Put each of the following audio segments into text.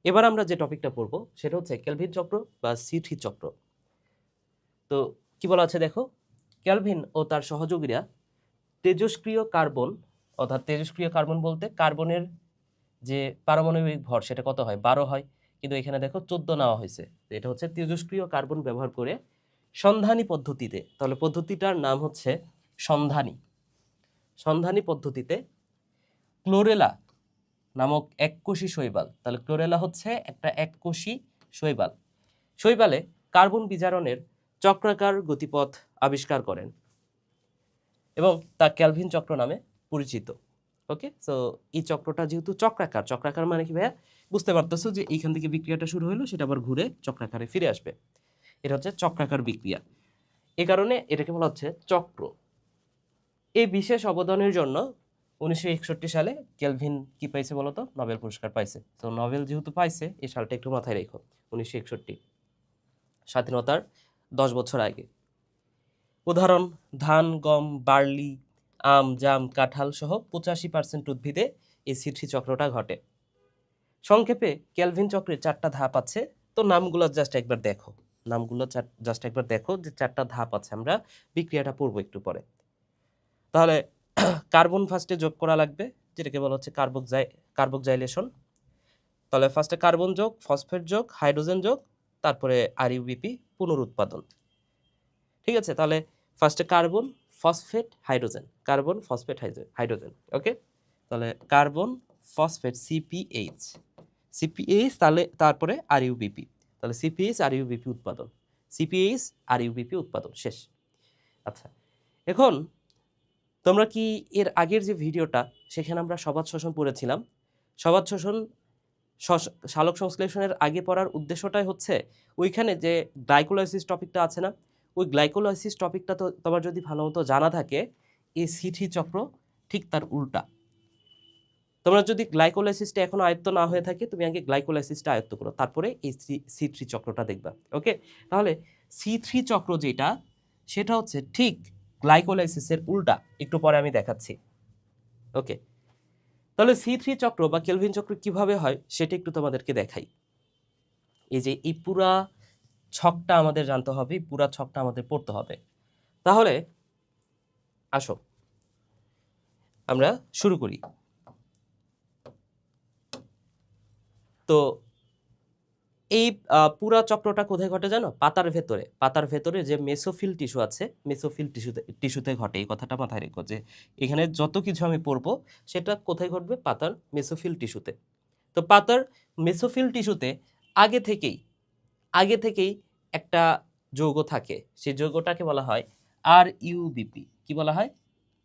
এবার আমরা যে টপিকটা পড়ব সেটা হচ্ছে কেলভিন চক্র বা সি3 চক্র। তো কি বলা আছে দেখো, কেলভিন ও তার সহযোগীরা তেজস্ক্রিয় কার্বন, অর্থাৎ তেজস্ক্রিয় কার্বন বলতে কার্বনের যে পারমাণবিক ভর সেটা কত হয়, 12 হয়, কিন্তু এখানে দেখো 14 নেওয়া হয়েছে। এটা হচ্ছে তেজস্ক্রিয় কার্বন ব্যবহার করে সন্ধানী পদ্ধতিতে, তাহলে পদ্ধতিটার নাম হচ্ছে সন্ধানী পদ্ধতিতে ক্লোরেলা নামক এককোষী শৈবাল, তাহলে ক্লোরেলা হচ্ছে একটা এককোষী শৈবালে কার্বন বিজারণের চক্রাকার গতিপথ আবিষ্কার করেন এবং তা কেলভিন চক্র নামে পরিচিত। ওকে, সো এই চক্রটা যেহেতু চক্রাকার মানে কি ভাইয়া, বুঝতে পারতেছো যে এইখান থেকে বিক্রিয়াটা শুরু হলো, সেটা আবার ঘুরে চক্রাকারে ফিরে আসবে। এটা হচ্ছে চক্রাকার বিক্রিয়া, এ কারণে এটাকে বলা হচ্ছে চক্র। এই বিশেষ অবদানের জন্য 1961 সালে কেলভিন কি পাইছে বলতো, নোবেল পুরস্কার পাইছে। তো নোবেল যেহেতু পাইছে, এই সালটা একটু মাথায় রেখো, 1961, স্বাধীনতার 10 বছর আগে। উদাহরণ: ধান, গম, বার্লি, আম, জাম, কাঁঠাল সহ 85% উদ্ভিদে এই সি3 চক্রটা ঘটে। সংক্ষেপে কেলভিন চক্রের 4টা ধাপ আছে। তো নামগুলো জাস্ট একবার দেখো যে 4টা ধাপ আছে। আমরা বিক্রিয়াটা পড়বো একটু পরে। তাহলে কার্বন ফার্স্টে যোগ করা লাগবে, যেটাকে বলা হচ্ছে কার্বক্সাইলেশন। তাহলে ফার্স্টে কার্বন যোগ, ফসফেট যোগ, হাইড্রোজেন যোগ, তারপরে আরইউবিপি পুনরুৎপাদন। ঠিক আছে, তাহলে ফার্স্টে কার্বন ফসফেট হাইড্রোজেন, ওকে। তাহলে কার্বন ফসফেট সিপিএইচ, তারপরে আরইউবিপি, তাহলে সিপিএইচ আরইউবিপি উৎপাদন শেষ। আচ্ছা, এখন তোমরা কি এর আগের যে ভিডিওটা, সেখানে আমরা সবাদ শোষণ পড়েছিলাম। সবাদ শোষণ সালোক সংশ্লেষণের আগে পড়ার উদ্দেশ্যটাই হচ্ছে ওইখানে যে গ্লাইকোলাইসিস টপিকটা আছে না, ওই গ্লাইকোলাইসিস টপিকটা তো তোমার যদি ভালো মতো জানা থাকে, এই সি3 চক্র ঠিক তার উল্টা। তোমরা যদি গ্লাইকোলাইসিসটা এখনো আয়ত্ত না হয়ে থাকে, তুমি আগে গ্লাইকোলাইসিসটা আয়ত্ত করো, তারপরে এই সি3 চক্রটা দেখবা। ওকে, তাহলে সি3 চক্র যেটা, সেটা হচ্ছে ঠিক গ্লাইকোলাইসিসের উল্টা। একটু পরে আমি দেখাচ্ছি। ওকে, তাহলে সি3 চক্র বা কেলভিন চক্র কিভাবে হয় সেটা একটু তোমাদেরকে দেখাই। এই যে এই পুরা ছকটা আমাদের জানতে হবে, পুরা ছকটা আমাদের পড়তে হবে। তাহলে আসো আমরা শুরু করি। তো এই পুরা চক্রটা কোথায় ঘটে জানো? পাতার ভেতরে যে মেসোফিল টিস্যু আছে, মেসোফিল টিস্যুতে ঘটে। এই কথাটা মাথায় রেখো যে এখানে যত কিছু আমি পড়বো সেটা কোথায় ঘটবে? পাতার মেসোফিল টিস্যুতে। তো পাতার মেসোফিল টিস্যুতে আগে থেকেই একটা যৌগ থাকে, সেই যৌগটাকে বলা হয় আরইউবিপি। কি বলা হয়?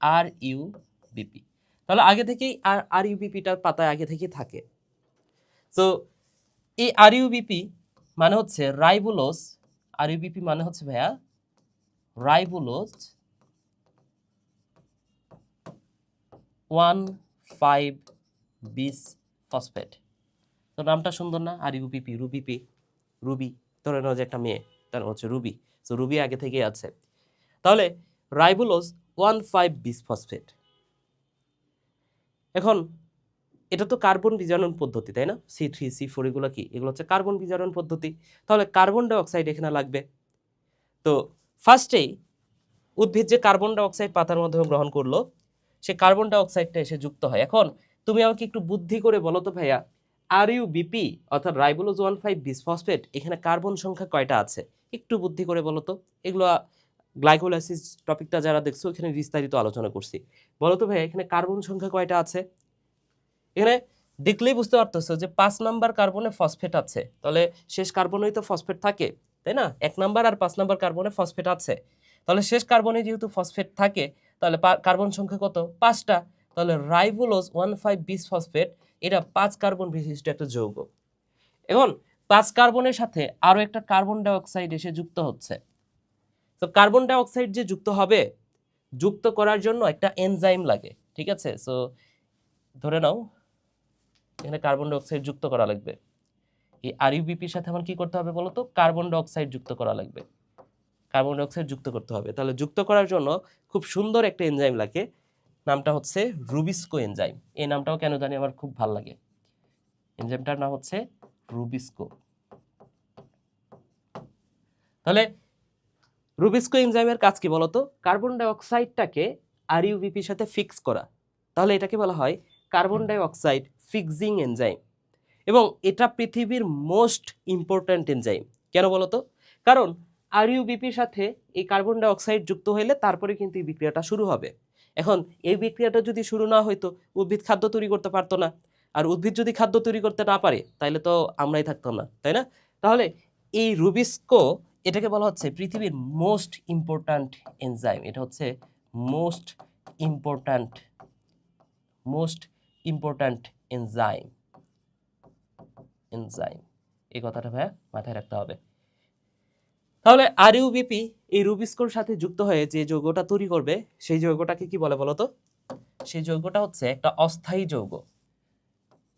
আরইউবিপি। তাহলে আগে থেকেই আরইউবিপিটা পাতায় আগে থেকেই থাকে। তো এই আরইউবিপি মানে হচ্ছে রাইবোলোজ। আরইউবিপি মানে হচ্ছে ভাইয়া রাইবোলোজ 1,5-বিস ফসফেট। তো নামটা সুন্দর না? আরইউবিপি, রুবি, ধরে নাও যে একটা মেয়ে, তার নাম হচ্ছে রুবি। তো রুবি আগে থেকেই আছে। তাহলে রাইবোলোজ 1,5-বিস ফসফেট। এখন এটা তো কার্বন বিজারণ পদ্ধতি, তাই না? সি3, সি4 এগুলো কি? এগুলো হচ্ছে কার্বন বিজারণ পদ্ধতি। তাহলে কার্বন ডাই অক্সাইড এখানে লাগবে। তো ফার্স্টেই উদ্ভিদ যে কার্বন ডাই অক্সাইড পাতার মাধ্যমে গ্রহণ করলো, সে কার্বন ডাই অক্সাইডটা এসে যুক্ত হয়। এখন তুমি আমাকে একটু বুদ্ধি করে বলো তো ভাইয়া, আরইউবিপি অর্থাৎ রাইবোলোজ 1,5-বিস ফসফেট, এখানে কার্বন সংখ্যা কয়টা আছে? একটু বুদ্ধি করে বলো তো। এগুলো গ্লাইকোলাইসিস টপিকটা যারা দেখছো, এখানে বিস্তারিত আলোচনা করছি। বলো তো ভাইয়া, এখানে কার্বন সংখ্যা কয়টা আছে? এখানে দেখলেই বুঝতে পারতেছো যে 5 নাম্বার কার্বনে ফসফেট আছে। তাহলে শেষ কার্বনেই তো ফসফেট থাকে, তাই না? 1 নাম্বার আর 5 নাম্বার কার্বনে ফসফেট আছে। তাহলে শেষ কার্বনে যেহেতু ফসফেট থাকে, তাহলে কার্বন সংখ্যা কত? 5টা। তাহলে রাইবোলোজ 1,5-বিস ফসফেট, এটা 5 কার্বন বিশিষ্ট একটা যৌগ। এখন 5 কার্বনের সাথে আরো একটা কার্বন ডাই অক্সাইড এসে যুক্ত হচ্ছে। তো কার্বন ডাই অক্সাইড যে যুক্ত হবে, যুক্ত করার জন্য একটা এনজাইম লাগে। ঠিক আছে, সো ধরে নাও এখানে কার্বন ডাই অক্সাইড যুক্ত করা লাগবে। এই আরইউবিপির সাথে আমার কি করতে হবে বলো তো? কার্বন ডাই অক্সাইড যুক্ত করা লাগবে। কার্বন ডাই অক্সাইড যুক্ত করতে হবে। তাহলে যুক্ত করার জন্য খুব সুন্দর একটা এনজাইম লাগে, নামটা হচ্ছে রুবিস্কো এনজাইম। এই নামটাও কেন জানি আমার খুব ভালো লাগে। এনজাইমটার নাম হচ্ছে রুবিস্কো। তাহলে রুবিস্কো এনজাইমের কাজ কি বলতো? কার্বন ডাই অক্সাইডটাকে আরইউবিপির সাথে ফিক্স করা। তাহলে এটাকে বলা হয় carbon die oxide fixing enzyme, এবং এটা পৃথিবীর মোস্ট ইম্পর্ট্যান্ট এনজাইম। কেন বলতো? কারণ আরইউবিপির সাথে এই কার্বন ডাই অক্সাইড যুক্ত হইলে তারপরে কিন্তু এই বিক্রিয়াটা শুরু হবে। এখন এই বিক্রিয়াটা যদি শুরু না হইতো, উদ্ভিদ খাদ্য তৈরি করতে পারতো না। আর উদ্ভিদ যদি খাদ্য তৈরি করতে না পারে তাহলে তো আমরাই থাকতাম না, তাই না? তাহলে এই রুবিস্কো, এটাকে বলা হচ্ছে পৃথিবীর মোস্ট ইম্পর্ট্যান্ট এনজাইম। এটা হচ্ছে মোস্ট ইম্পর্ট্যান্ট এনজাইম। এই কথাটা ভাইয়া মাথায় রাখতে হবে। তাহলে আরইউবিপি এই রুবিস্কোর সাথে যুক্ত হয়ে যে যৌগটা তৈরি করবে সেই যৌগটাকে কি বলে বলতো? সেই যৌগটা হচ্ছে একটা অস্থায়ী যৌগ।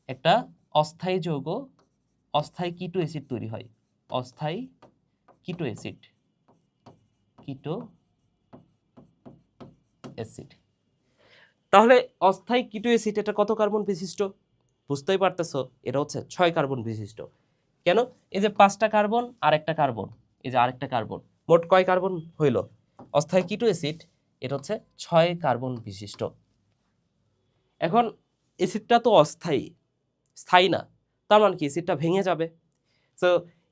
একটা অস্থায়ী যৌগ, অস্থায়ী কিটো অ্যাসিড তৈরি হয়। অস্থায়ী কিটো অ্যাসিড। তাহলে অস্থায়ী কিটো অ্যাসিড এটা কত কার্বন বিশিষ্ট? বুঝতেই পারতেছো, এটা হচ্ছে 6 কার্বন বিশিষ্ট। কেন? এই যে 5টা কার্বন আর একটা কার্বন, এই যে আরেকটা কার্বন, মোট কয় কার্বন হইল? অস্থায়ী কিটো অ্যাসিড এটা হচ্ছে 6 কার্বন বিশিষ্ট। এখন অ্যাসিডটা তো অস্থায়ী, স্থায়ী না। তার মানে কি অ্যাসিডটা ভেঙে যাবে। তো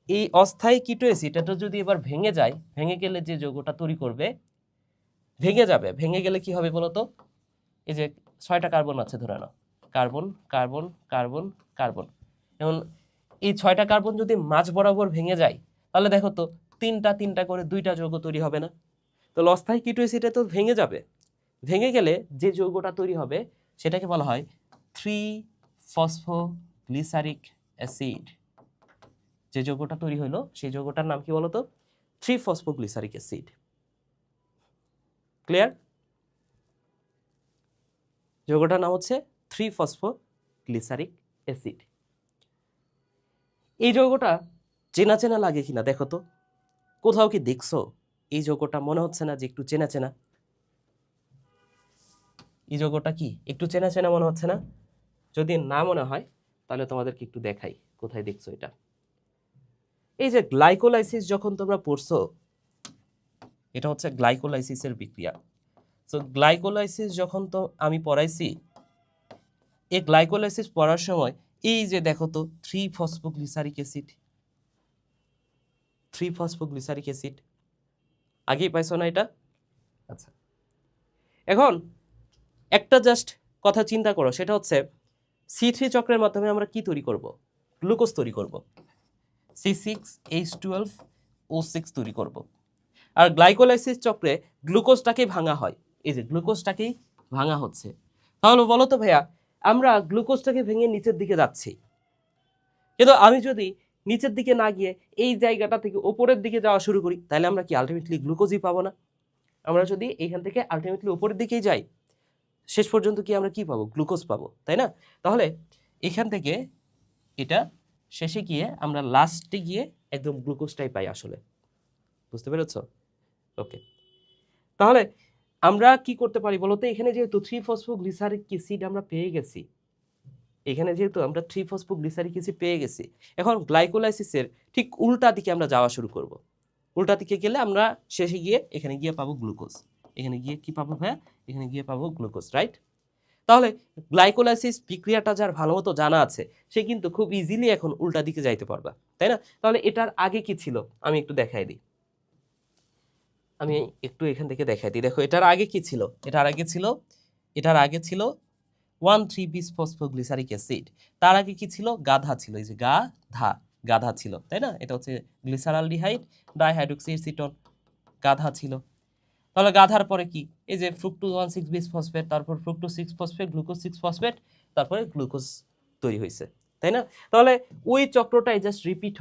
এই অস্থায়ী কিটো অ্যাসিড এটা যদি এবার ভেঙে যায়, ভেঙে গেলে যে যৌগটা তৈরি করবে ভেঙে যাবে। ভেঙে গেলে কি হবে বলতো? এই যে 6টা কার্বন আছে ধরে নাও, কার্বন কার্বন কার্বন কার্বন। এখন এই 6টা কার্বন যদি মাঝ বরাবর ভেঙে যায় তাহলে দেখো তো তিনটা করে 2টা যৌগ তৈরি হবে না? তো অস্থায়ী কিটো অ্যাসিড তো ভেঙে যাবে। ভেঙে গেলে যে যৌগটা তৈরি হবে সেটাকে বলা হয় 3-ফসফোগ্লিসারিক অ্যাসিড। যে যৌগটা তৈরি হলো সেই যৌগটার নাম কি বলতো? 3-ফসফোগ্লিসারিক অ্যাসিড। ক্লিয়ার? যৌগটার নাম হচ্ছে 3-ফসফোগ্লিসারিক অ্যাসিড। এই যৌগটা চেনা চেনা লাগে কিনা দেখো তো। কোথাও কি দেখছো এই যৌগটা? মনে হচ্ছে না যে একটু চেনা চেনা? এই যৌগটা কি একটু চেনা চেনা মনে হচ্ছে না? যদি না মনে হয় তাহলে তোমাদেরকে একটু দেখাই কোথায় দেখছো এটা। এই যে গ্লাইকোলাইসিস যখন তোমরা পড়ছো, এটা হচ্ছে গ্লাইকোলাইসিসের বিক্রিয়া। তো গ্লাইকোলাইসিস যখন তো আমি পড়াইছি, এই গ্লাইকোলাইসিস পড়ার সময় এই যে দেখো তো 3-ফসফোগ্লিসারিক অ্যাসিড, 3-ফসফোগ্লিসারিক অ্যাসিড আগেই পাইছো না এটা? আচ্ছা, এখন একটা জাস্ট কথা চিন্তা করো, সেটা হচ্ছে C3 চক্রের মাধ্যমে আমরা কি তৈরি করব? গ্লুকোজ তৈরি করব। C6H12O6 তৈরি করব। আর গ্লাইকোলাইসিস চক্রে গ্লুকোজটাকেই ভাঙা হয়। এই যে গ্লুকোজটাকেই ভাঙা হচ্ছে। তাহলে বলো তো ভাইয়া, আমরা গ্লুকোজটাকে ভেঙে নিচের দিকে যাচ্ছি, কিন্তু আমি যদি নিচের দিকে না গিয়ে এই জায়গাটা থেকে উপরের দিকে যাওয়া শুরু করি তাহলে আমরা কি আলটিমেটলি গ্লুকোজই পাবো না? আমরা যদি এইখান থেকে আলটিমেটলি উপরের দিকেই যাই, শেষ পর্যন্ত কি আমরা কি পাবো? গ্লুকোজ পাবো, তাই না? তাহলে এখান থেকে এটা শেষে গিয়ে আমরা লাস্টে গিয়ে একদম গ্লুকোজটাই পাই আসলে। বুঝতে পেরেছ? ওকে, তাহলে আমরা কি করতে পারি বলতো? এখানে যেহেতু 3-ফসফোগ্লিসারিক অ্যাসিড আমরা পেয়ে গেছি, এখন গ্লাইকোলাইসিসের ঠিক উল্টা দিকে আমরা যাওয়া শুরু করব। উল্টা দিকে গেলে আমরা শেষে গিয়ে এখানে গিয়ে পাবো গ্লুকোজ। এখানে গিয়ে কি পাবো ভাইয়া? এখানে গিয়ে পাবো গ্লুকোজ, রাইট? তাহলে গ্লাইকোলাইসিস বিক্রিয়াটা যার ভালো মতো জানা আছে সে কিন্তু খুব ইজিলি এখন উল্টা দিকে যাইতে পারবা, তাই না? তাহলে এটার আগে কি ছিল আমি একটু দেখাই দিই। আমি একটু এখান থেকে দেখাই দিই। দেখো এটার আগে কি ছিল? এটার আগে ছিল 1,3-বিসফসফোগ্লিসারিক অ্যাসিড। তার আগে কি ছিল? গাধা ছিল। এই যে গাধা ছিল, তাই না? এটা হচ্ছে গ্লিসারালডিহাইড ডাইহাইড্রোক্সি এসিটন, গাধা ছিল। তাহলে গাধার পরে কি? এই যে ফ্রুক্টোজ 1,6-বিসফসফেট, তারপর ফ্রুক্টোজ 6-ফসফেট, গ্লুকোজ 6-ফসফেট, তারপরে গ্লুকোজ তৈরি হয়েছে, তাই না? তাহলে ওই চক্রটাই জাস্ট রিপিট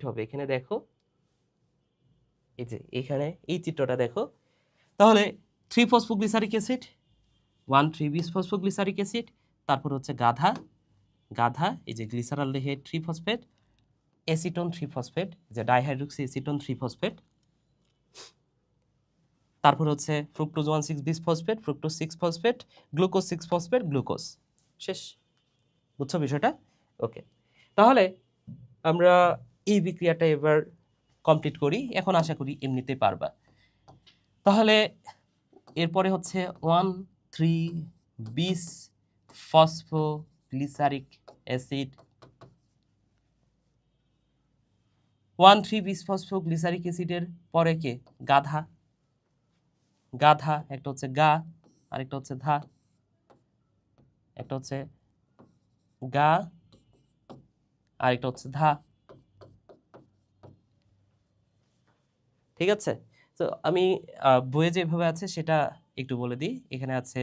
হবে। এখানে দেখো, এই যে এখানে এই চিত্রটা দেখো। তাহলে 3-ফসফোগ্লিসারিক অ্যাসিড, 1,3-বিসফসফোগ্লিসারিক অ্যাসিড, তারপর হচ্ছে গাধা, এই যে গ্লিসারালডিহাইড 3-ফসফেট, এসিটন 3-ফসফেট, যে ডাইহাইড্রোক্সি এসিটন 3-ফসফেট, তারপর হচ্ছে ফ্রুক্টোজ 1,6-বিসফসফেট, ফ্রুক্টোজ 6-ফসফেট, গ্লুকোজ 6-ফসফেট, গ্লুকোজ। শেষ। বুঝছো বিষয়টা? ওকে। তাহলে আমরা এই বিক্রিয়াটা এবার কমপ্লিট করি, এখন আশা করি এমনিতেই পারবা। তাহলে এরপরে হচ্ছে 1,3-বিস ফসফোগ্লিসারিক অ্যাসিড, 1,3-বিস ফসফোগ্লিসারিক অ্যাসিডের পরে কে? গাধা। গাধা, একটা হচ্ছে গা, আরেকটা হচ্ছে ধা, একটা হচ্ছে গা, আরেকটা হচ্ছে ধা। ঠিক আছে, তো আমি বইয়ে যেভাবে আছে সেটা একটু বলে দিই। এখানে আছে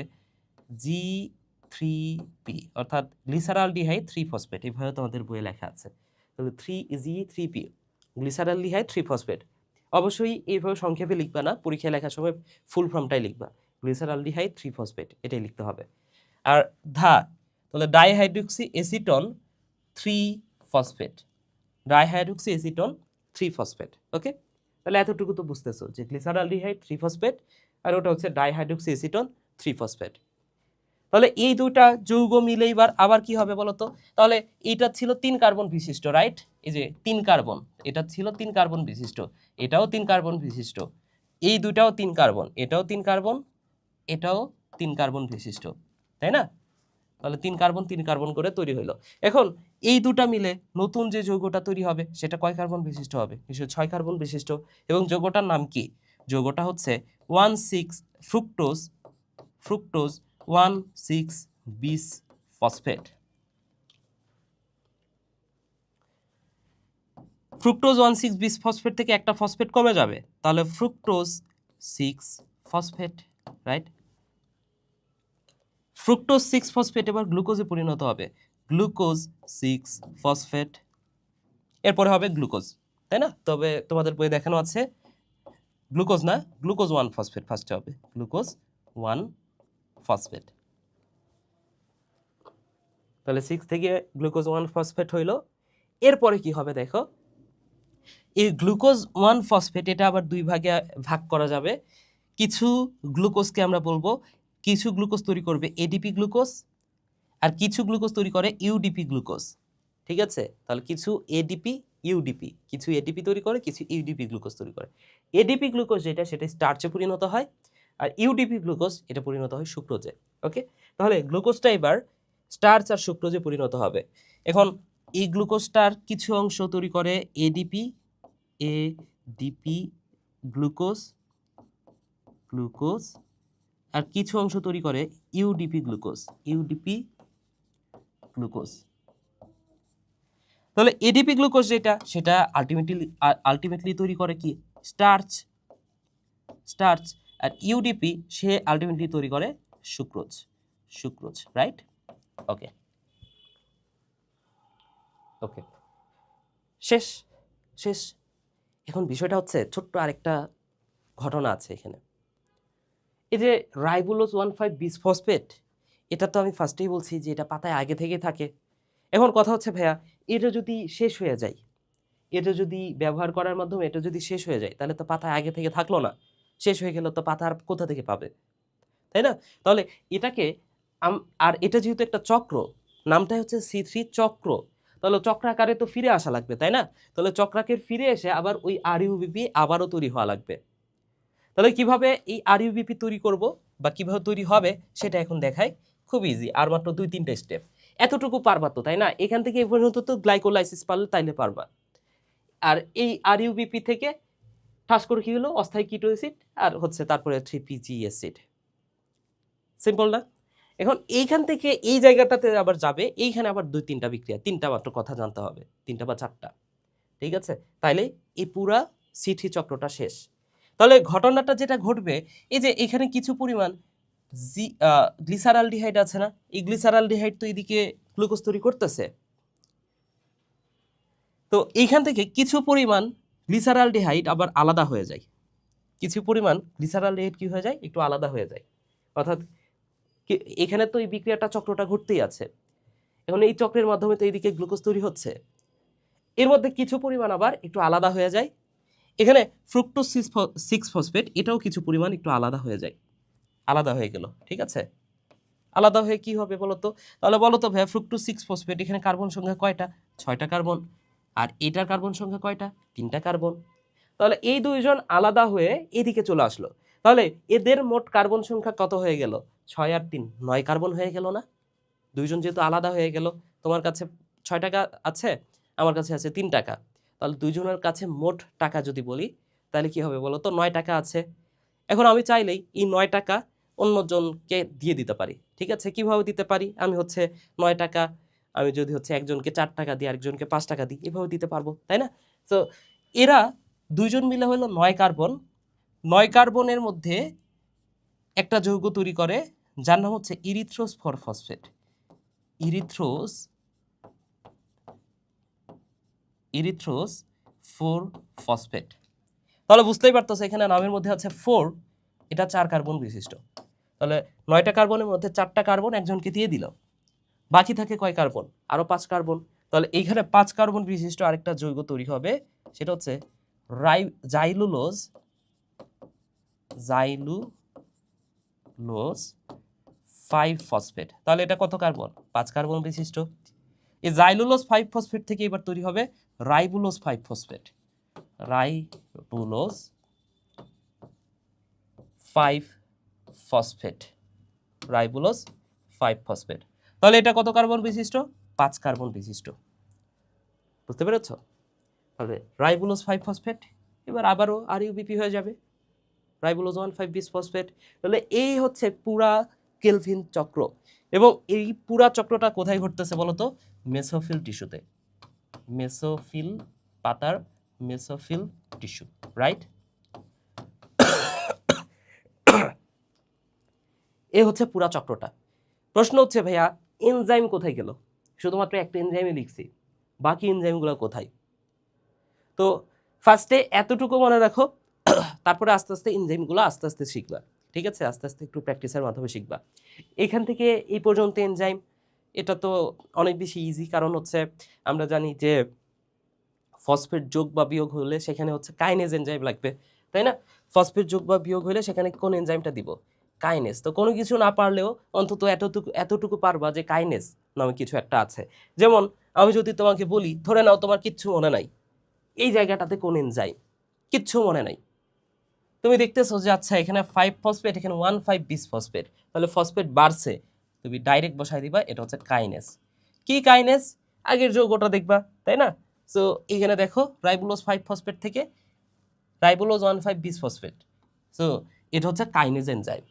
G3P, অর্থাৎ গ্লিসারালডিহাইড 3-ফসফেট, এভাবে তোমাদের বইয়ে লেখা আছে। তাহলে G3P গ্লিসারালডিহাইড 3-ফসফেট। অবশ্যই এইভাবে সংক্ষেপে লিখবা না, পরীক্ষায় লেখার সময় ফুল ফর্মটাই লিখবা, গ্লিসারালডিহাইড 3-ফসফেট, এটাই লিখতে হবে। আর ধা, তাহলে ডাইহাইড্রোক্সি অ্যাসিটন 3-ফসফেট, ডাইহাইড্রোক্সি অ্যাসিটন 3-ফসফেট। ওকে, তাহলে এতটুকু তো বুঝতেছো যে গ্লিসারালডিহাইড 3-ফসফেট আর ওটা হচ্ছে ডাইহাইড্রোক্সি অ্যাসিটন 3-ফসফেট। তাহলে এই দুইটা যৌগ মিলে এবার আবার কি হবে বলতো? তাহলে এটা ছিল 3 কার্বন বিশিষ্ট, রাইট? এই যে 3 কার্বন, এটা ছিল 3 কার্বন বিশিষ্ট, এটাও 3 কার্বন বিশিষ্ট, এই দুটাও 3 কার্বন, এটাও 3 কার্বন, এটাও 3 কার্বন বিশিষ্ট, তাই না? তাহলে 3 কার্বন 3 কার্বন করে তৈরি হলো। এখন এই দুটা মিলে নতুন যে যৌগটা তৈরি হবে সেটা কয় কার্বন বিশিষ্ট হবে? নিশ্চয়ই 6 কার্বন বিশিষ্ট। এবং যৌগটার নাম কি? যৌগটা হচ্ছে 1,6 ফ্রুক্টোজ 1,6-বিস ফসফেট। ফ্রুক্টোজ 1,6-বিস ফসফেট থেকে একটা ফসফেট কমে যাবে, তাহলে fructose 6 phosphate, right? Fructose 6 phosphate এবার গ্লুকোজে পরিণত হবে, গ্লুকোজ 6 ফসফেট। এরপরে হবে গ্লুকোজ, তাই না? তবে তোমাদের বইয়ে দেখানো আছে গ্লুকোজ না, গ্লুকোজ 1 ফসফেট ফার্স্টে হবে, গ্লুকোজ 1 ফসফেট। তাহলে 6 থেকে গ্লুকোজ 1 ফসফেট হইল। এরপরে কি হবে দেখো, এই গ্লুকোজ 1 ফসফেট এটা আবার দুই ভাগে ভাগ করা যাবে। কিছু গ্লুকোজকে আমরা বলবো, কিছু গ্লুকোজ তৈরি করবে এডিপি গ্লুকোজ, আর কিছু গ্লুকোজ তৈরি করে ইউডিপি গ্লুকোজ। ঠিক আছে, তাহলে কিছু এডিপি, ইউডিপি, কিছু এডিপি তৈরি করে, কিছু ইউডিপি গ্লুকোজ তৈরি করে। এডিপি গ্লুকোজ যেটা সেটা স্টার্চে পরিণত হয়, আর ইউডিপি গ্লুকোজ এটা পরিণত হয় সুক্রোজে। ওকে, তাহলে গ্লুকোজটা এবার স্টার্চ আর সুক্রোজে পরিণত হবে। এখন এই গ্লুকোজটার কিছু অংশ তৈরি করে এডিপি, গ্লুকোজ, আর কিছু অংশ তৈরি করে ইউডিপি গ্লুকোজ, তাহলে এডিপি গ্লুকোজ যেটা সেটা আলটিমেটলি তৈরি করে কি? স্টার্চ, আর ইউডিপি সে আলটিমেটলি তৈরি করে সুক্রোজ, রাইট? ওকে, শেষ। এখন বিষয়টা হচ্ছে ছোট্ট আরেকটা ঘটনা আছে এখানে। এই যে রাইবোলোজ 1,5-বিস ফসফেট, এটা তো আমি ফার্স্টেই বলছি যে এটা পাতায় আগে থেকে থাকে। এখন কথা হচ্ছে ভাইয়া, এটা যদি শেষ হয়ে যায়, এটা যদি ব্যবহার করার মাধ্যমে এটা যদি শেষ হয়ে যায়, তাহলে তো পাতা আগে থেকে থাকলো না, শেষ হয়ে গেল, তো পাতা আর কোথা থেকে পাবে, তাই না? তাহলে এটাকে আর এটা যেহেতু একটা চক্র, নামটাই হচ্ছে C3 চক্র, তাহলে চক্রাকারে তো ফিরে আসা লাগবে, তাই না? তাহলে চক্রাকারে ফিরে এসে আবার ওই RUBP আবারও তৈরি হওয়া লাগবে। তাহলে কিভাবে এই RUBP তৈরি করব বা কিভাবে তৈরি হবে সেটা এখন দেখাই, খুব ইজি, আর মাত্র 2-3টা স্টেপ। এতটুকু পারবা তো, তাই না? এখান থেকে এই পর্যন্ত তো গ্লাইকোলাইসিস পারলে তাইলে পারবা। আর এই RUBP থেকে ঠাস করে কি হলো? অস্থায়ী কিটো অ্যাসিড, আর হচ্ছে তারপরে 3PG অ্যাসিড। সিম্পল না? এখন এইখান থেকে এই জায়গাটাতে আবার যাবে, এইখানে আবার 2-3টা বিক্রিয়া, 3টা মাত্র কথা জানতে হবে, 3টা বা 4টা, ঠিক আছে? তাইলে এই পুরা C3 চক্রটা শেষ। তাহলে ঘটনাটা যেটা ঘটবে, এই যে এখানে কিছু পরিমাণ গ্লিসারালডিহাইড আছে না, এই গ্লিসারালডিহাইড তো এদিকে গ্লুকোজ তৈরি করতেছে, তো এইখান থেকে কিছু পরিমাণ গ্লিসারালডিহাইড আবার আলাদা হয়ে যায়, কিছু পরিমাণ গ্লিসারালডিহাইড কি হয়ে যায়? একটু আলাদা হয়ে যায়। অর্থাৎ এখানে তো এই বিক্রিয়াটা চক্রটা ঘটতেই আছে, এখন এই চক্রের মাধ্যমে তো এইদিকে গ্লুকোজ তৈরি হচ্ছে, এর মধ্যে কিছু পরিমাণ আবার একটু আলাদা হয়ে যায়। এখানে ফ্রুক্টোজ 6 ফসফেট এটাও কিছু পরিমাণ একটু আলাদা হয়ে যায়, আলাদা হয়ে গেল, ঠিক আছে? আলাদা হয়ে কি হবে বলো তো? তাহলে বলো তো ভাইয়া ফ্রুক্টোজ 6 ফসফেট, এখানে কার্বন সংখ্যা কয়টা? 6টা কার্বন। আর এটার কার্বন সংখ্যা কয়টা? 3টা কার্বন। তাহলে এই দুইজন আলাদা হয়ে এদিকে চলে আসলো, তাহলে এদের মোট কার্বন সংখ্যা কত হয়ে গেল? 6 আর 3 9 কার্বন হয়ে গেল না? দুইজন যেহেতু আলাদা হয়ে গেল, তোমার কাছে 6 টাকা আছে, আমার কাছে আছে 3 টাকা, তাহলে দুইজনের কাছে মোট টাকা যদি বলি তাহলে কি হবে বলো তো? 9 টাকা আছে। এখন আমি চাইলেই এই 9 টাকা অন্যজনকে দিয়ে দিতে পারি, ঠিক আছে? কিভাবে দিতে পারি? আমি হচ্ছে 9 টাকা আমি যদি হচ্ছে একজনকে 4 টাকা দিই, আরেকজনকে 5 টাকা দিই, এভাবে দিতে পারবো, তাই না? তো এরা দুইজন মিলে হলো 9 কার্বন। 9 কার্বনের মধ্যে একটা যৌগ তৈরি করে যার নাম হচ্ছে ইরিথ্রোস 4 ফসফেট। ইরিথ্রোস 4 ফসফেট। তাহলে বুঝতেই পারতেছো এখানে নামের মধ্যে আছে 4, এটা 4 কার্বন বিশিষ্ট। তাহলে 9টা কার্বনের মধ্যে 4টা কার্বন একজনকে দিয়ে দিল, বাকি থাকে কয় কার্বন? আরো 5 কার্বন। তাহলে এইখানে 5 কার্বন বিশিষ্ট আরেকটা যৌগ তৈরি হবে, সেটা হচ্ছে জাইলুলোজ 5 ফসফেট। তাহলে এটা কত কার্বন? 5 কার্বন বিশিষ্ট। এই জাইলুলোজ 5 ফসফেট থেকে এবার তৈরি হবে ribulose 5 phosphate. Ribulose 5 phosphate. Ribulose 5 phosphate. তাহলে এটা কত কার্বন বিশিষ্ট? 5 কার্বন বিশিষ্ট। বুঝতে পেরেছ? তাহলে রাইবুলোজ 5 ফসফেট, এবার আবারও আরইউবিপি হয়ে যাবে, রাইবুলোজ 1,5 বিস ফসফেট। তাহলে এই হচ্ছে পুরা কেলভিন চক্র, এবং এই পুরা চক্রটা কোথায় ঘটতেছে বলতো? মেসোফিল টিস্যুতে। মেসোফিল পাতার মেসোফিল টিস্যু, রাইট? এ হচ্ছে পুরা চক্রটা। প্রশ্ন হচ্ছে ভাইয়া এনজাইম কোথায় গেল? শুধুমাত্র একটা এনজাইমই লিখছি, বাকি এনজাইমগুলো কোথায়? তো ফার্স্টে এতটুকু মনে রাখো, তারপরে আস্তে আস্তে এনজাইমগুলো আস্তে আস্তে শিখবা, ঠিক আছে? আস্তে আস্তে একটু প্র্যাকটিসের মাধ্যমে শিখবা। এখান থেকে এই পর্যন্ত এনজাইম, এটা তো অনেক বেশি ইজি, কারণ হচ্ছে আমরা জানি যে ফসফেট যোগ বা বিয়োগ হলে সেখানে হচ্ছে কাইনেজ এনজাইম লাগবে, তাই না? ফসফেট যোগ বা বিয়োগ হলে সেখানে কোন এনজাইমটা দিব? কাইনেজ। তো কোনো কিছু না পারলেও অন্তত এতটুকু পারবা যে কাইনেজ নামে কিছু একটা আছে। যেমন আমি যদি তোমাকে বলি, ধরে নাও তোমার কিচ্ছু মনে নাই, এই জায়গাটাতে কোন এনজাইম, কিচ্ছু মনে নাই, তুমি দেখতেছো যে আচ্ছা এখানে 5 ফসফেট, এখানে 1,5 বিস ফসফেট, তাহলে ফসফেট বাড়ছে, তুমি ডাইরেক্ট বসাই দিবা এটা হচ্ছে কাইনেজ। কি কাইনেজ? আগের যৌগটা দেখবা, তাই না? সো এখানে দেখো রাইবুলোজ 5 ফসফেট থেকে রাইবুলোজ 1,5 বিস ফসফেট, সো এটা হচ্ছে কাইনেজ এনজাইম,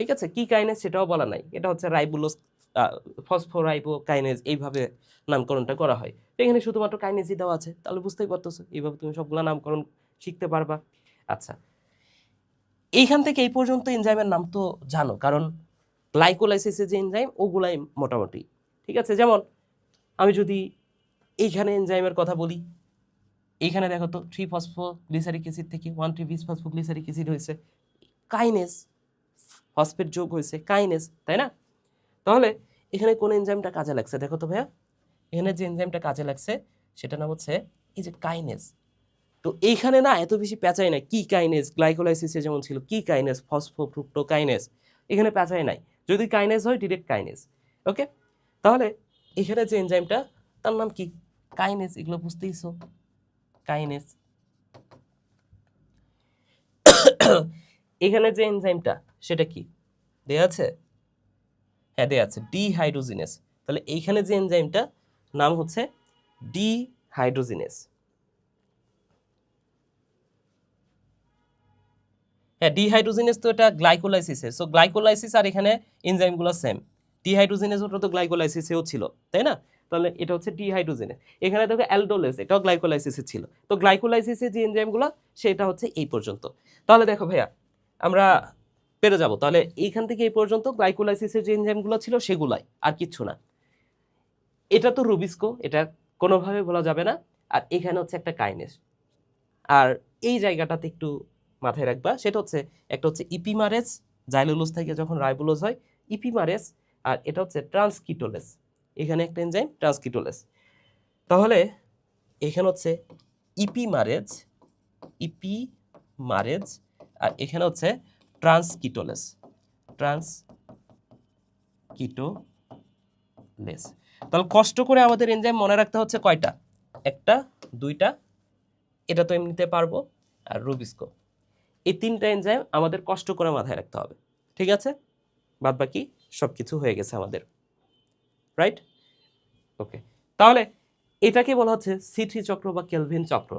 ঠিক আছে? কি কাইনেজ সেটাও বলা নাই, এটা হচ্ছে রাইবুলোজ ফসফোরাইবো কাইনেজ, এইভাবে নামকরণটা করা হয়। তো এখানে শুধুমাত্র কাইনেজই দেওয়া আছে, তাহলে বুঝতেই পারতেছো এইভাবে তুমি সবগুলো নামকরণ শিখতে পারবা। আচ্ছা, এইখান থেকে এই পর্যন্ত এনজাইমের নাম তো জানো, কারণ গ্লাইকোলাইসিসের যে এনজাইম ওগুলাই মোটামুটি, ঠিক আছে? যেমন আমি যদি এইখানে এনজাইমের কথা বলি, এইখানে দেখো তো 3 ফসফোগ্লিসারিক অ্যাসিড থেকে 1,3 বিস ফসফোগ্লিসারিক অ্যাসিড হয়েছে, কাইনেজ, ফসফেট যোগ হয়েছে, কাইনেজ, তাই না? তাহলে এখানে কোন এনজাইমটা কাজে লাগছে দেখো তো ভাইয়া? এখানে যে এনজাইমটা কাজে লাগছে সেটা নাম হচ্ছে এই যে কাইনেজ। তো এইখানে না এত বেশি পেঁচাই নাই, কি কাইনেজ, গ্লাইকোলাইসিসে যেমন ছিল কি কাইনেজ, ফসফোফ্রুক্টোকাইনেজ, এখানে পেঁচাই নাই। যদি কাইনেজ হয় ডিরেক্ট কাইনেজ, ওকে? তাহলে এখানে যে এনজাইমটা তার নাম কি? কাইনেজ। এগুলো বুঝতেইছো, কাইনেজ। এখানে যে এনজাইমটা সেটা কি দেয়া আছে? হ্যাঁ দেয়া আছে, ডিহাইড্রোজিনেস। তাহলে এইখানে যে এনজাইমটা নাম হচ্ছে ডিহাইড্রোজিনেস। হ্যাঁ, ডিহাইড্রোজিনেস তো এটা গ্লাইকোলাইসিসের, সো গ্লাইকোলাইসিস আর এখানে এনজাইমগুলো সেম। ডিহাইড্রোজিনেস ওটা তো গ্লাইকোলাইসিসেও ছিল, তাই না? তাহলে এটা হচ্ছে ডিহাইড্রোজিনেস। এখানে দেখো অ্যালডোলেস, এটাও গ্লাইকোলাইসিসে ছিল। তো গ্লাইকোলাইসিসে যে এনজাইমগুলো সেটা হচ্ছে এই পর্যন্ত। তাহলে দেখো ভাইয়া আমরা পেরে যাব, তাহলে এইখান থেকে এই পর্যন্ত গ্লাইকোলাইসিসের যে এনজাইমগুলো ছিল সেগুলাই, আর কিচ্ছু না। এটা তো রুবিস্কো, এটা কোনোভাবে বলা যাবে না। আর এখানে হচ্ছে একটা কাইনেস, আর এই জায়গাটাতে একটু মাথায় রাখবা, সেটা হচ্ছে একটা হচ্ছে ইপিমারেজ, জাইলুলোজ থেকে যখন রাইবোলোজ হয় ইপিমারেজ, আর এটা হচ্ছে ট্রান্সকিটোলেস। এখানে একটা এনজাইম ট্রান্সকিটোলেস। তাহলে এখানে হচ্ছে ইপিমারেজ, ইপিমারেজ, আর এখানে হচ্ছে ট্রান্সকিটোলেস, ট্রান্সকিটোলেস। কিটোলেস। তাহলে কষ্ট করে আমাদের এনজাইম মনে রাখতে হচ্ছে কয়টা? একটা, দুইটা, এটা তো এমনিতে পারবো, আর রুবিস্কো। এই তিনটা এনজাইম আমাদের কষ্ট করে মাথায় রাখতে হবে, ঠিক আছে? বাদ বাকি সব কিছু হয়ে গেছে আমাদের, রাইট? ওকে, তাহলে এটাকে বলা হচ্ছে C3 চক্র বা কেলভিন চক্র।